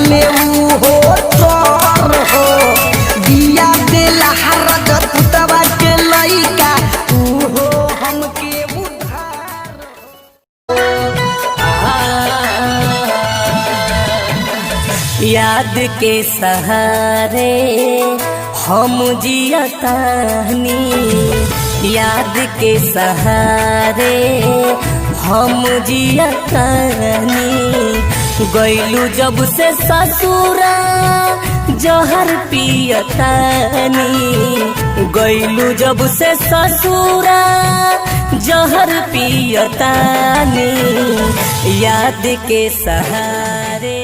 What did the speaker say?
दिहले हो तोर हो दिया देला हर पुतवा के लइका तू हो हमके उधार याद के सहारे हम जियतानी याद के सहारे हम जियतानी गइलू जब से ससुरा जहर पियतानी गइलू जब से ससुरा जहर पियतानी याद के सहारे।